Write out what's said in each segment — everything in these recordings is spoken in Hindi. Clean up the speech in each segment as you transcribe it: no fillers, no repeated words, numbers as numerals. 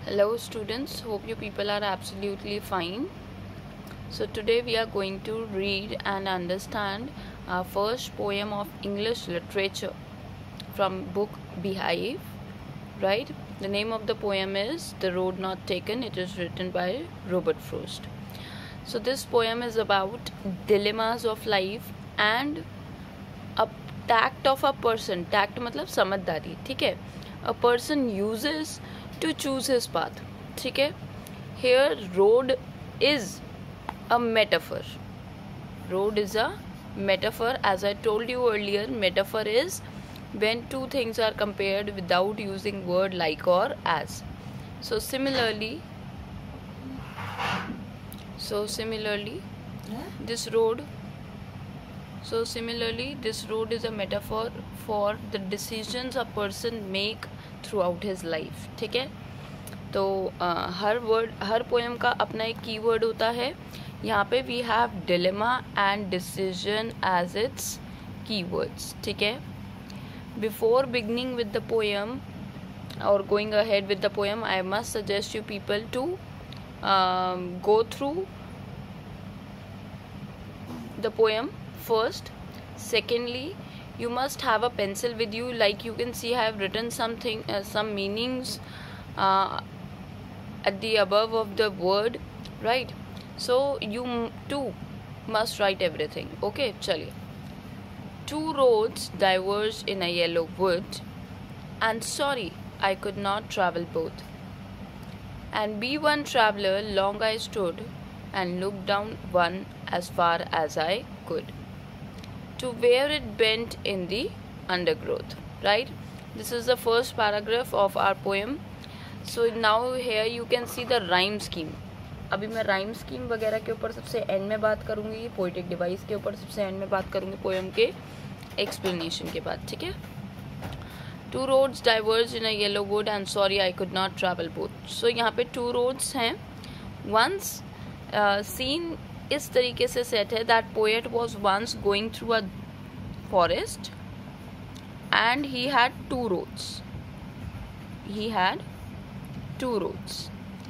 Hello students, hope you people are absolutely fine. So today we are going to read and understand our first poem of English literature from book Beehive, right? The name of the poem is The Road Not Taken. It is written by Robert Frost. So this poem is about dilemmas of life and a tact of a person. Tact मतलब समझदारी, ठीक है? A person uses to choose his path, ठीक है? Here road is a metaphor. Road is a metaphor. As I told you earlier, metaphor is when two things are compared without using word like or as. So similarly this road this road is a metaphor for the decisions a person make throughout his life, ठीक है? तो हर पोएम का अपना एक कीवर्ड होता है. यहाँ पे we have dilemma and decision as its keywords, ठीक है? Before beginning with the poem और going ahead with the poem, I must suggest you people to go through the poem first. Secondly, you must have a pencil with you. Like you can see, I have written something, some meanings at the above of the word, right? So you too must write everything. Okay, chaliye. Two roads diverged in a yellow wood, and sorry, I could not travel both. And be one traveler, long I stood, and looked down one as far as I could, to where it bent in the undergrowth, right? This is the first paragraph of our poem. So now here you can see the rhyme scheme. अभी मैं rhyme scheme वगैरह के ऊपर सबसे end में बात करूँगी, poetic device के ऊपर सबसे end में बात करूँगी poem के explanation के बाद, ठीक है? Two roads diverged in a yellow wood, and sorry I could not travel both. So यहाँ पे two roads हैं. Once scene इस तरीके से सेट है that poet was once going through a forest and he had two roads.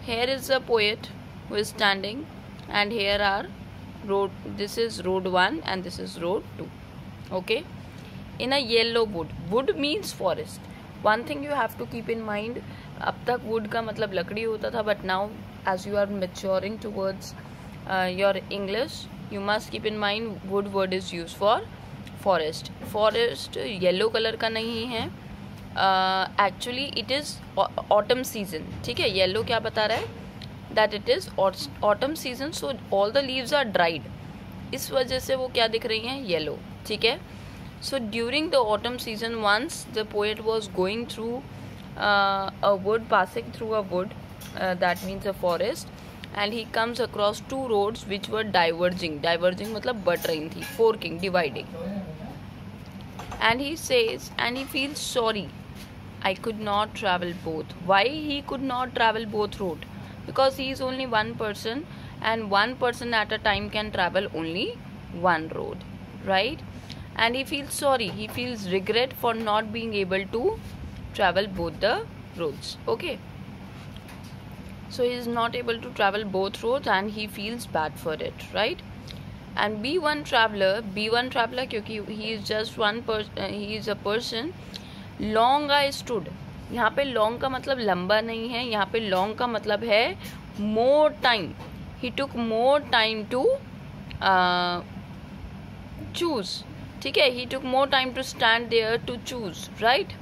Here is a poet who is standing, and here are road. This is road 1 and this is road 2. Okay. In a yellow wood. Wood means forest. One thing you have to keep in mind, अब तक wood का मतलब लकड़ी होता था, but now as you are maturing towards your English, you must keep in mind wood word is used for forest. Forest yellow color का नहीं है. Actually it is autumn season, ठीक है? Yellow क्या बता रहा है? That it is autumn season, so all the leaves are dried. इस वजह से वो क्या दिख रही हैं? Yellow, ठीक है? So during the autumn season, once the poet was going through passing through a wood, that means a forest, and he comes across two roads which were diverging. Diverging मतलब बट रही थी, forking, dividing. And he says, and he feels sorry, I could not travel both. Why he could not travel both road? Because he is only one person, and one person at a time can travel only one road, right? And he feels sorry, he feels regret for not being able to travel both the roads. Okay, so he is not able to travel both roads and he feels bad for it, right? And be one traveler क्योंकि he is just one person, he is a person. Long I stood. यहाँ पे long का मतलब लंबा नहीं है, यहाँ पे long का मतलब है more time. He took more time to choose, ठीक है? He took more time to stand there to choose, right?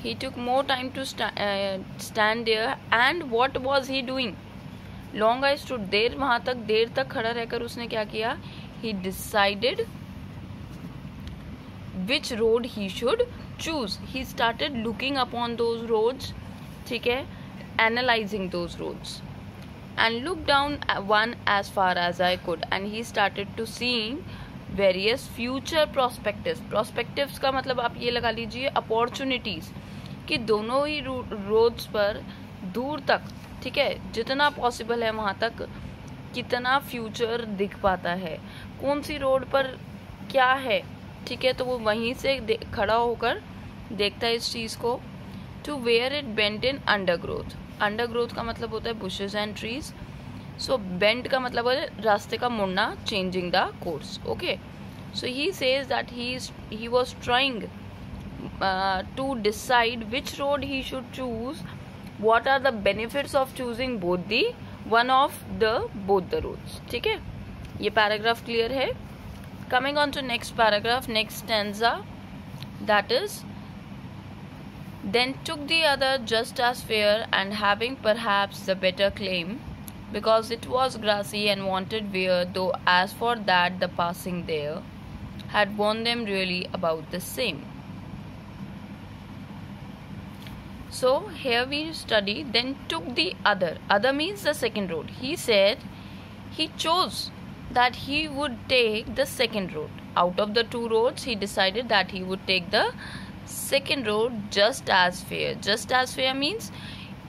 He took more time to stand there, and what was he doing? Long I stood. देर तक खड़ा रहकर उसने क्या किया? He decided which road he should choose. He started looking upon those roads, ठीक है? Analyzing those roads, and looked down one as far as I could, and he started to seeing various future prospectives का मतलब आप ये लगा लीजिए अपॉर्चुनिटीज, कि दोनों ही रोड्स पर दूर तक, ठीक है, जितना पॉसिबल है वहाँ तक कितना फ्यूचर दिख पाता है, कौन सी रोड पर क्या है, ठीक है? तो वो वहीं से खड़ा होकर देखता है इस चीज़ को. To where it bent in undergrowth. Undergrowth का मतलब होता है bushes and trees. So bend का मतलब है रास्ते का मुड़ना, changing the course. Okay, so he says that he was trying to decide which road he should choose. What are the benefits of choosing both the both the roads. ठीक है, ये पैराग्राफ क्लियर है. Coming on to next paragraph, next stanza, that is, then took the other just as fair, and having perhaps the better claim, because it was grassy and wanted wear, though as for that the passing there had worn them really about the same. So here we study, then took the other means the second road. He said he chose that he would take the second road. Out of the two roads, he decided that he would take the second road, just as fair. Just as fair means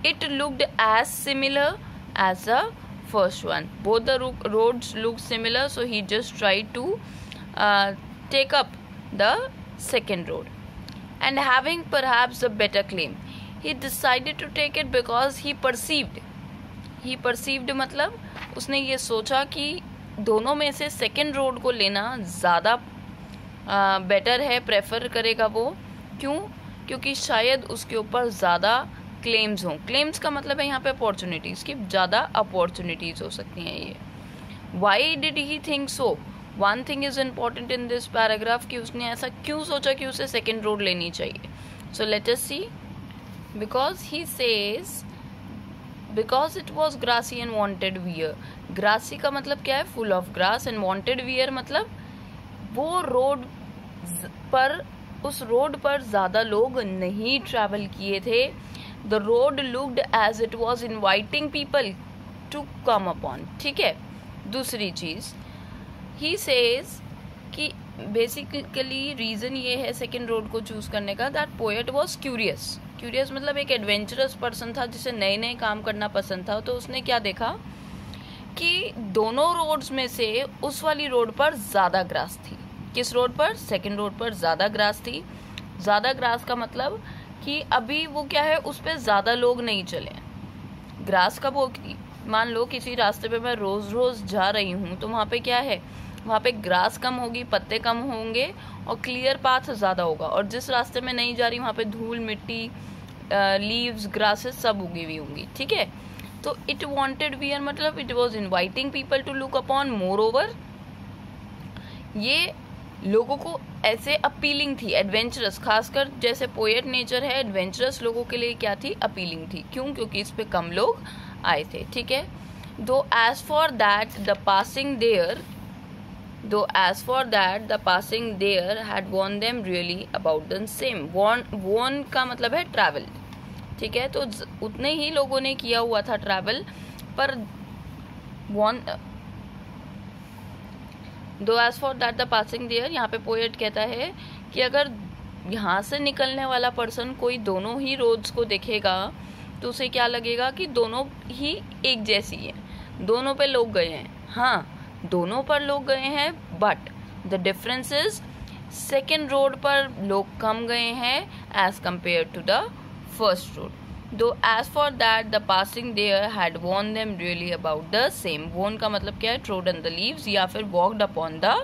it looked as similar as the first one. Both the roads looked similar, so he just tried to take up the second road. And having perhaps a better claim, he decided to take it because he perceived मतलब उसने ये सोचा कि दोनों में से सेकेंड रोड को लेना ज़्यादा बेटर है, प्रेफर करेगा वो. क्यों? क्योंकि शायद उसके ऊपर ज़्यादा क्लेम्स हों. क्लेम्स का मतलब है यहाँ पे अपॉर्चुनिटीज़ की, ज़्यादा अपॉर्चुनिटीज़ हो सकती हैं ये. Why did he think so? One thing is important in this paragraph कि उसने ऐसा क्यों सोचा कि उसे सेकेंड रोड लेनी चाहिए. So let us see. Because he says, because it was grassy and wanted wear. Grassy का मतलब क्या है? Full of grass. And wanted wear मतलब वो रोड पर, उस रोड पर ज़्यादा लोग नहीं ट्रैवल किए थे. The road looked as it was inviting people to come upon. ठीक है. दूसरी चीज़, he says कि बेसिकली रीज़न ये है सेकेंड रोड को चूज़ करने का, that poet was curious. Curious मतलब एक एडवेंचरस पर्सन था जिसे नए नए काम करना पसंद था. तो उसने क्या देखा कि दोनों रोड्स में से उस वाली रोड पर ज़्यादा ग्रास थी. किस रोड पर? सेकेंड रोड पर ज़्यादा ग्रास थी. ज़्यादा ग्रास का मतलब कि अभी वो क्या है, उस पर ज़्यादा लोग नहीं चले. ग्रास का वो, मान लो किसी रास्ते पे मैं रोज़ रोज़ जा रही हूँ तो वहाँ पे क्या है, वहाँ पे ग्रास कम होगी, पत्ते कम होंगे और क्लियर पाथ ज़्यादा होगा. और जिस रास्ते में नहीं जा रही वहाँ पे धूल मिट्टी, लीव्स, ग्रासेस सब उगी हुई होंगी. ठीक है. तो इट वांटेड वियर मतलब it was inviting people to look upon. Moreover ये लोगों को ऐसे अपीलिंग थी, एडवेंचरस. खासकर जैसे पोएट नेचर है, एडवेंचरस लोगों के लिए क्या थी? अपीलिंग थी. क्यों? क्योंकि इस पे कम लोग आए थे. ठीक है. Though as for that the passing there had worn them really about the same. worn का मतलब है ट्रैवल. ठीक है. तो उतने ही लोगों ने किया हुआ था ट्रैवल, पर though as for that the passing there, यहाँ पे पोएट कहता है कि अगर यहाँ से निकलने वाला पर्सन कोई दोनों ही रोड्स को देखेगा तो उसे क्या लगेगा कि दोनों ही एक जैसी है, दोनों पे लोग गए हैं. हाँ, दोनों पर लोग गए हैं, but the difference is second road पर लोग कम गए हैं as compare to the first road. Though as for that the passing there had worn them really about the same. Worn का मतलब क्या है? ट्रोडन द लीव्स या फिर वॉक्ड अपॉन द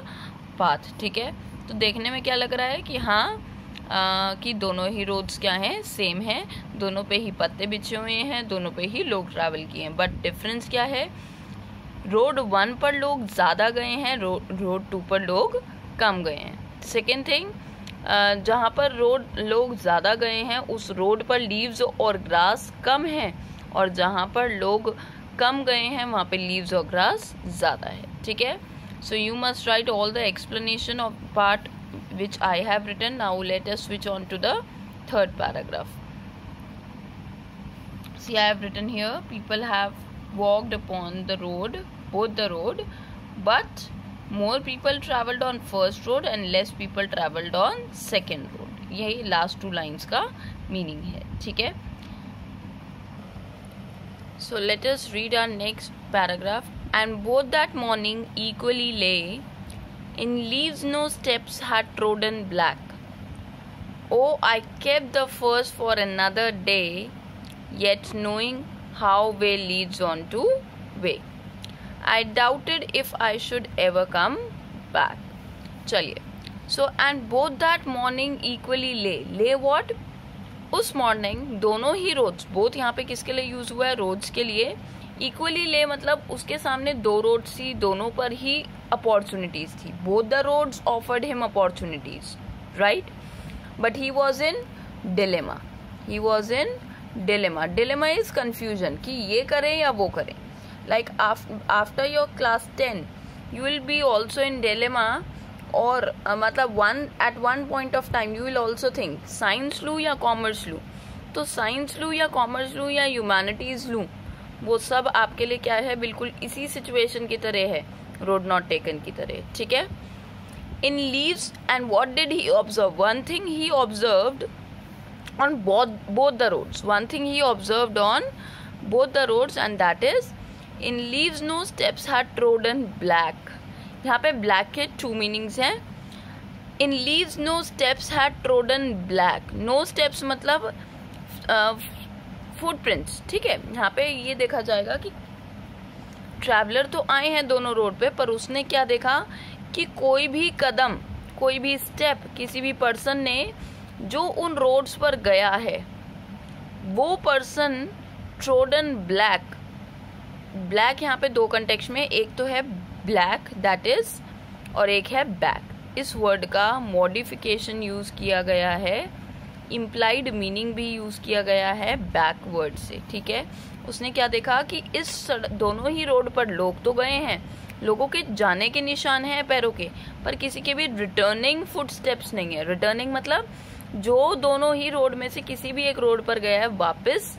पाथ. ठीक है. तो देखने में क्या लग रहा है कि हाँ, कि दोनों ही रोड्स क्या हैं? सेम हैं. दोनों पे ही पत्ते बिछे हुए हैं, दोनों पे ही लोग ट्रैवल किए हैं, बट डिफरेंस क्या है? रोड 1 पर लोग ज़्यादा गए हैं, रोड 2 पर लोग कम गए हैं. सेकेंड थिंग, जहाँ पर लोग ज़्यादा गए हैं उस रोड पर लीव्स और ग्रास कम हैं, और जहाँ पर लोग कम गए हैं वहाँ पे लीव्स और ग्रास ज़्यादा है. ठीक है. सो you must write all the explanation of part which I have written. Now let us switch on to the third paragraph. See, I have written here, people have walked upon the road, both the road, but more people traveled on first road and less people traveled on second road. यही last 2 lines का meaning है. ठीक है. So let us read our next paragraph. And both that morning equally lay in leaves no steps had trodden black. Oh, I kept the first for another day, yet knowing how way leads on to way. I doubted if I should ever come back. चलिए, so and both that morning equally lay what? उस मॉर्निंग दोनों ही रोड्स, बोथ यहाँ पे किसके लिए यूज हुआ है? रोड्स के लिए. इक्वली ले मतलब उसके सामने दो रोड्स थी, दोनों पर ही अपॉर्चुनिटीज थी. Both the roads offered him opportunities, right? But he was in dilemma. He was in dilemma. Dilemma is confusion कि ये करें या वो करें. Like after your class 10 you will be also in dilemma, और मतलब at one point of time you will also think science लूँ या कॉमर्स लूँ. तो साइंस लूँ या कॉमर्स लूँ या ह्यूमैनिटीज लूँ, वो सब आपके लिए क्या है? बिल्कुल इसी सिचुएशन की तरह है, रोड नॉट टेकन की तरह. ठीक है. In leaves and what did he observe? One thing he observed on both the roads. One thing he observed on both the roads and that is in leaves no steps had trodden black. यहाँ पे ब्लैक के 2 मीनिंग्स हैं. In leaves no steps had trodden black. No steps मतलब फुटप्रिंट्स. ठीक है. यहाँ पे ये देखा जाएगा कि ट्रैवलर तो आए हैं दोनों रोड पे, पर उसने क्या देखा कि कोई भी कदम, कोई भी स्टेप किसी भी पर्सन ने जो उन रोड्स पर गया है, वो पर्सन ट्रोडन ब्लैक. ब्लैक यहाँ पे 2 कंटेक्स्ट में, एक तो है ब्लैक दैट इज, और एक है बैक. इस वर्ड का मॉडिफिकेशन यूज किया गया है, इम्प्लाइड मीनिंग भी यूज किया गया है बैक वर्ड से. ठीक है. उसने क्या देखा कि इस दोनों ही रोड पर लोग तो गए हैं, लोगों के जाने के निशान हैं पैरों के, पर किसी के भी रिटर्निंग फुट स्टेप्स नहीं है. रिटर्निंग मतलब जो दोनों ही रोड में से किसी भी एक रोड पर गया है, वापस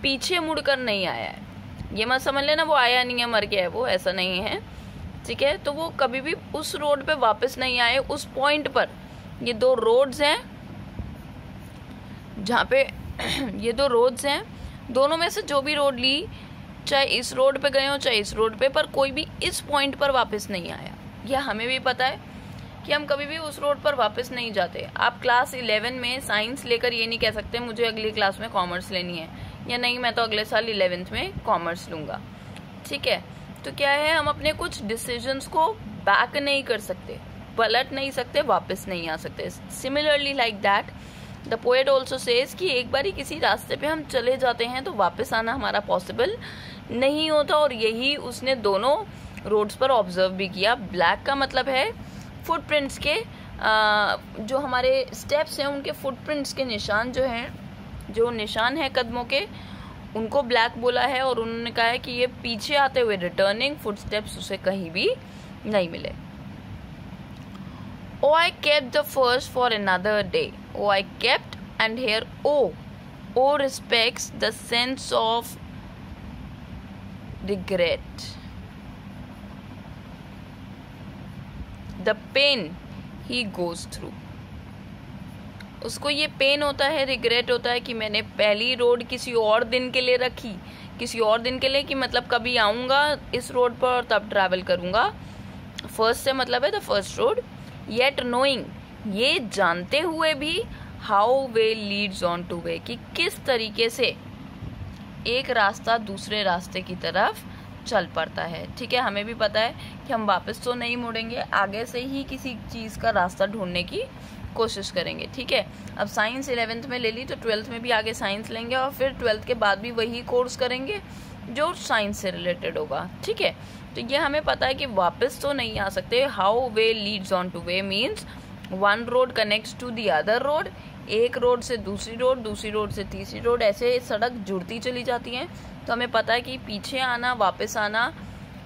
पीछे मुड़कर नहीं आया है. ये मत समझ लेना वो आया नहीं है, मर गया है, वो ऐसा नहीं है. ठीक है. तो वो कभी भी उस रोड पे वापस नहीं आए. उस पॉइंट पर ये 2 रोड्स हैं, जहाँ पे ये 2 रोड्स हैं, दोनों में से जो भी रोड ली, चाहे इस रोड पे गए हो चाहे इस रोड पे, पर कोई भी इस पॉइंट पर वापस नहीं आया. यह हमें भी पता है कि हम कभी भी उस रोड पर वापस नहीं जाते. आप क्लास 11 में साइंस लेकर ये नहीं कह सकते मुझे अगली क्लास में कॉमर्स लेनी है, या नहीं मैं तो अगले साल 11th में कॉमर्स लूंगा. ठीक है. तो क्या है, हम अपने कुछ डिसीजंस को बैक नहीं कर सकते, पलट नहीं सकते, वापस नहीं आ सकते. Similarly like that the poet also says कि एक बार ही किसी रास्ते पे हम चले जाते हैं तो वापस आना हमारा पॉसिबल नहीं होता. और यही उसने दोनों रोड्स पर ऑब्जर्व भी किया. ब्लैक का मतलब है फुटप्रिंट्स के, जो हमारे स्टेप्स हैं उनके फुटप्रिंट्स के निशान जो हैं, जो निशान है कदमों के, उनको ब्लैक बोला है. और उन्होंने कहा है कि ये पीछे आते हुए रिटर्निंग फुटस्टेप्स उसे कहीं भी नहीं मिले. Oh, I kept the first for another day. Oh, I kept, and here O respects the sense of regret, the pain he goes through. उसको ये पेन होता है, रिग्रेट होता है कि मैंने पहली रोड किसी और दिन के लिए रखी, किसी और दिन के लिए कि मतलब कभी आऊँगा इस रोड पर और तब ट्रैवल करूँगा. फर्स्ट से मतलब है the first road. Yet knowing, ये जानते हुए भी, how way leads on to वे, कि किस तरीके से एक रास्ता दूसरे रास्ते की तरफ चल पड़ता है. ठीक है. हमें भी पता है कि हम वापस तो नहीं मुड़ेंगे, आगे से ही किसी चीज़ का रास्ता ढूंढने की कोशिश करेंगे. ठीक है. अब साइंस 11th में ले ली तो 12th में भी आगे साइंस लेंगे, और फिर 12th के बाद भी वही कोर्स करेंगे जो साइंस से रिलेटेड होगा. ठीक है. तो ये हमें पता है कि वापस तो नहीं आ सकते. How way leads on to way means one road connects to the other road. एक रोड से दूसरी रोड, दूसरी रोड से तीसरी रोड, ऐसे सड़क जुड़ती चली जाती हैं. तो हमें पता है कि पीछे आना, वापस आना,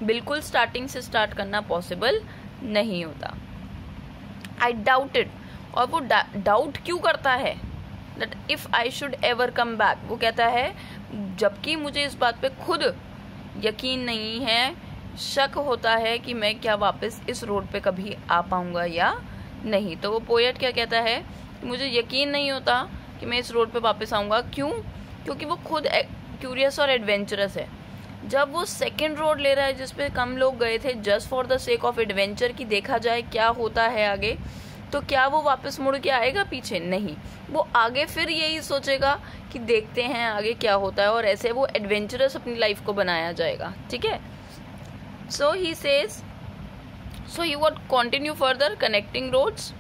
बिल्कुल स्टार्टिंग से स्टार्ट करना पॉसिबल नहीं होता. आई डाउटेड, और वो डाउट क्यों करता है? That if I should ever come back, वो कहता है जबकि मुझे इस बात पे खुद यकीन नहीं है, शक होता है कि मैं क्या वापस इस रोड पे कभी आ पाऊंगा या नहीं. तो वो पोएट क्या कहता है, मुझे यकीन नहीं होता कि मैं इस रोड पे वापस आऊंगा. क्यों? क्योंकि वो खुद क्यूरियस और एडवेंचरस है. जब वो सेकेंड रोड ले रहा है जिसपे कम लोग गए थे, just for the sake of adventure, की देखा जाए क्या होता है आगे, तो क्या वो वापस मुड़ के आएगा पीछे? नहीं, वो आगे फिर यही सोचेगा कि देखते हैं आगे क्या होता है, और ऐसे वो एडवेंचरस अपनी लाइफ को बनाया जाएगा, ठीक है। So he says, so he would continue further connecting roads.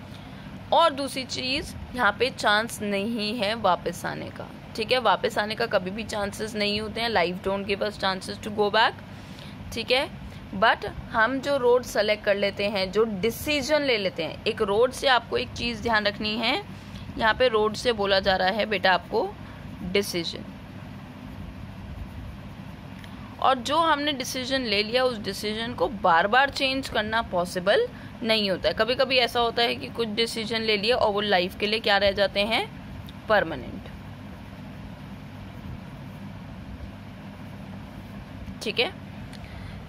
और दूसरी चीज़, यहाँ पे चांस नहीं है वापस आने का, ठीक है। वापस आने का कभी भी चांसेस नहीं होते हैं, life don't give us chances to go back, ठीक है। बट हम जो रोड सेलेक्ट कर लेते हैं, जो डिसीजन ले लेते हैं, एक रोड से आपको एक चीज़ ध्यान रखनी है, यहाँ पे रोड से बोला जा रहा है बेटा आपको डिसीजन, और जो हमने डिसीजन ले लिया उस डिसीजन को बार बार चेंज करना पॉसिबल नहीं होता है। कभी कभी ऐसा होता है कि कुछ डिसीजन ले लिए और वो लाइफ के लिए क्या रह जाते हैं, परमानेंट, ठीक है।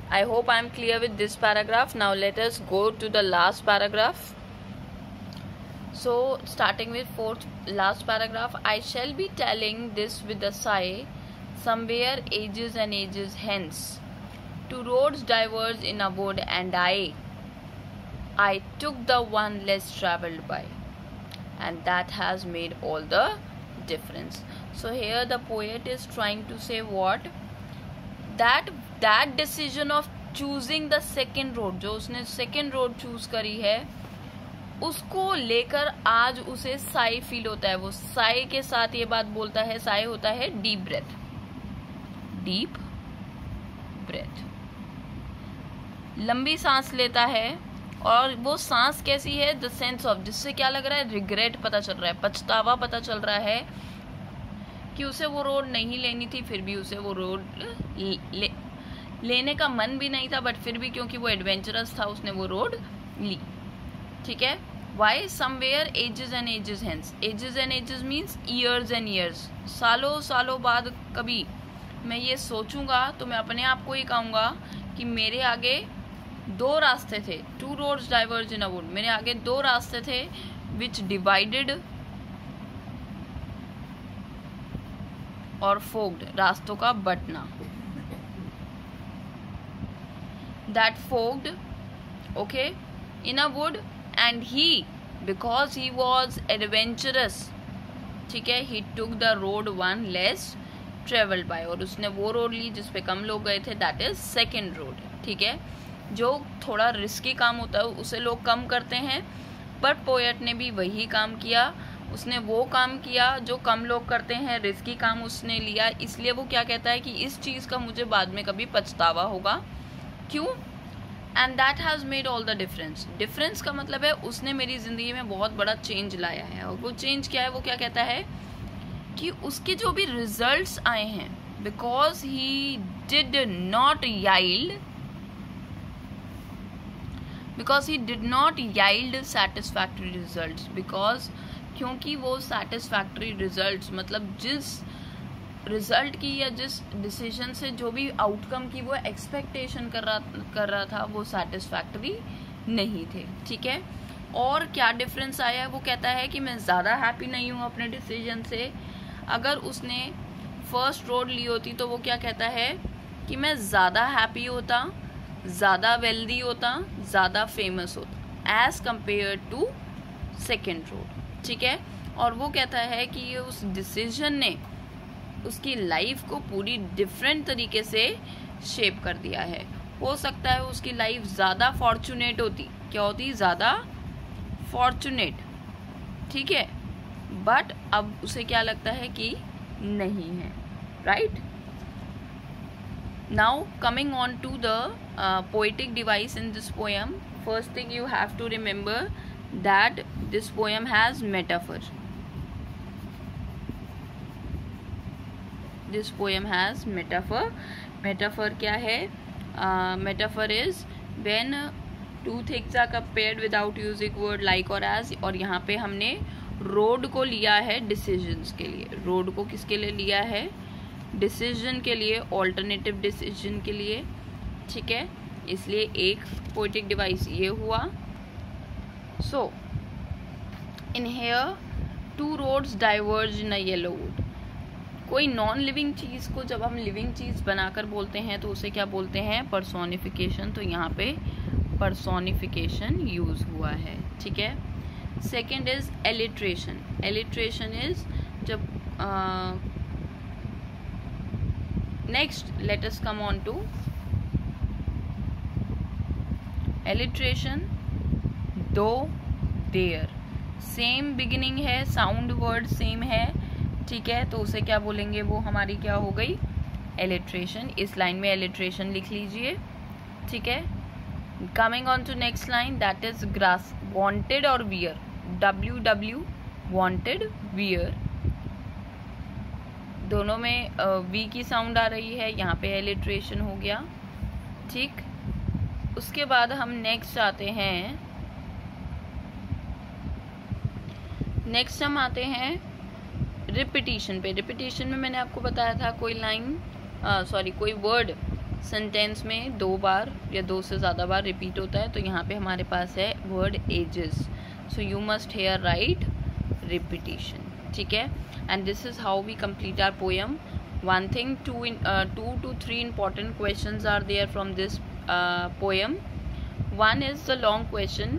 I hope I am clear with this paragraph. Now let us go to the last paragraph. So starting with last paragraph, I shall be telling this with a sigh, somewhere ages and ages hence, two roads diverged in a wood, and I took the one less travelled by, and that has made all the difference. So here the poet is trying to say what? that decision of choosing the second road, जो उसने second road choose करी है, उसको लेकर आज उसे साई फील होता है। वो साई के साथ ये बात बोलता है, साई होता है डीप ब्रेथ, डीप ब्रेथ, लंबी सांस लेता है। और वो सांस कैसी है, द सेंस ऑफ, जिससे क्या लग रहा है, रिग्रेट पता चल रहा है, पछतावा पता चल रहा है कि उसे वो रोड नहीं लेनी थी, फिर भी उसे वो रोड लेने का मन भी नहीं था, बट फिर भी क्योंकि वो एडवेंचरस था उसने वो रोड ली, ठीक है। Why? Somewhere ages and ages hence, ages and ages means years and years, सालों सालों बाद कभी मैं ये सोचूंगा तो मैं अपने आप को ही कहूँगा कि मेरे आगे दो रास्ते थे, two roads diverge in a wood, मेरे आगे दो रास्ते थे, विच डिवाइडेड और फोग्ड, रास्तों का बटना, that fogged, okay, in a wood, and he, because he was adventurous, ठीक है, he took the road one less traveled by, और उसने वो रोड ली जिस पे कम लोग गए थे, that is second road, ठीक है। जो थोड़ा रिस्की काम होता है उसे लोग कम करते हैं, पर पोएट ने भी वही काम किया, उसने वो काम किया जो कम लोग करते हैं, रिस्की काम उसने लिया, इसलिए वो क्या कहता है कि इस चीज़ का मुझे बाद में कभी पछतावा होगा, क्यों? And that has made all the difference, difference का मतलब है उसने मेरी ज़िंदगी में बहुत बड़ा चेंज लाया है, और वो चेंज क्या है, वो क्या कहता है कि उसके जो भी रिजल्ट्स आए हैं, because he did not yield satisfactory results, because क्योंकि वो सेटिस्फैक्टरी रिजल्ट्स मतलब जिस रिजल्ट की या जिस डिसीजन से जो भी आउटकम की वो एक्सपेक्टेशन कर रहा था वो सेटिस्फैक्टरी नहीं थे, ठीक है। और क्या डिफरेंस आया है, वो कहता है कि मैं ज़्यादा हैप्पी नहीं हूँ अपने डिसीजन से। अगर उसने फर्स्ट रोड ली होती तो वो क्या कहता है कि मैं ज़्यादा हैप्पी होता, ज़्यादा वेल्दी होता, ज़्यादा फेमस होता as compare to second road, ठीक है। और वो कहता है कि ये उस डिसीजन ने उसकी लाइफ को पूरी डिफरेंट तरीके से शेप कर दिया है। हो सकता है उसकी लाइफ ज़्यादा फॉर्चुनेट होती, क्या होती, ज़्यादा फॉर्चुनेट, ठीक है, बट अब उसे क्या लगता है कि नहीं है, right. Now coming on to the poetic device in this poem, first thing you have to remember that this poem has metaphor, this poem has metaphor. Metaphor क्या है? Metaphor is when two things are compared without using word like और एज, और यहाँ पे हमने रोड को लिया है डिसीजंस के लिए, रोड को किसके लिए लिया है, डिसीजन के लिए, ऑल्टरनेटिव डिसीजन के लिए, ठीक है। इसलिए एक पोएटिक डिवाइस ये हुआ। So in here two roads diverge in a yellow wood, कोई नॉन लिविंग चीज़ को जब हम लिविंग चीज़ बनाकर बोलते हैं तो उसे क्या बोलते हैं, पर्सोनिफिकेशन। तो यहाँ पे पर्सोनिफिकेशन यूज़ हुआ है, ठीक है। Second is alliteration. Alliteration is जब next let us come on to alliteration. though, there, same beginning है, साउंड वर्ड सेम है, ठीक है, तो उसे क्या बोलेंगे, वो हमारी क्या हो गई, एलिट्रेशन. इस लाइन में एलिट्रेशन लिख लीजिए, ठीक है. Coming on to next line, that is grass. Wanted और वियर, WW वांटेड, वियर, दोनों में वी की साउंड आ रही है, यहाँ पे एलिट्रेशन हो गया, ठीक. उसके बाद हम नेक्स्ट आते हैं, नेक्स्ट हम आते हैं रिपीटिशन पे. रिपीटिशन में मैंने आपको बताया था कोई लाइन कोई वर्ड सेंटेंस में 2 बार या 2 से ज़्यादा बार रिपीट होता है, तो यहाँ पे हमारे पास है word ages. So you must here write repetition, ठीक है. And this is how we complete our poem. One thing, 2 to 3 important questions are there from this poem. One is the long question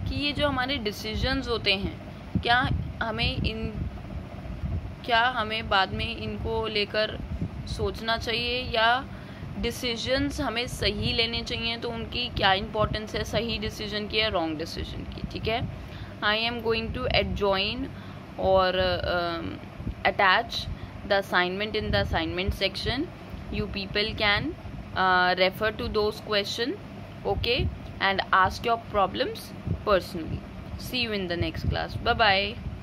कि ये जो हमारे डिसीजंस होते हैं, क्या हमें बाद में इनको लेकर सोचना चाहिए, या डिसीजंस हमें सही लेने चाहिए, तो उनकी क्या इंपॉर्टेंस है, सही डिसीजन की या रॉन्ग डिसीजन की, ठीक है. I am going to adjoin और attach the assignment in the assignment section. You people can refer to those questions, okay, and ask your problems personally. See you in the next class. Bye bye.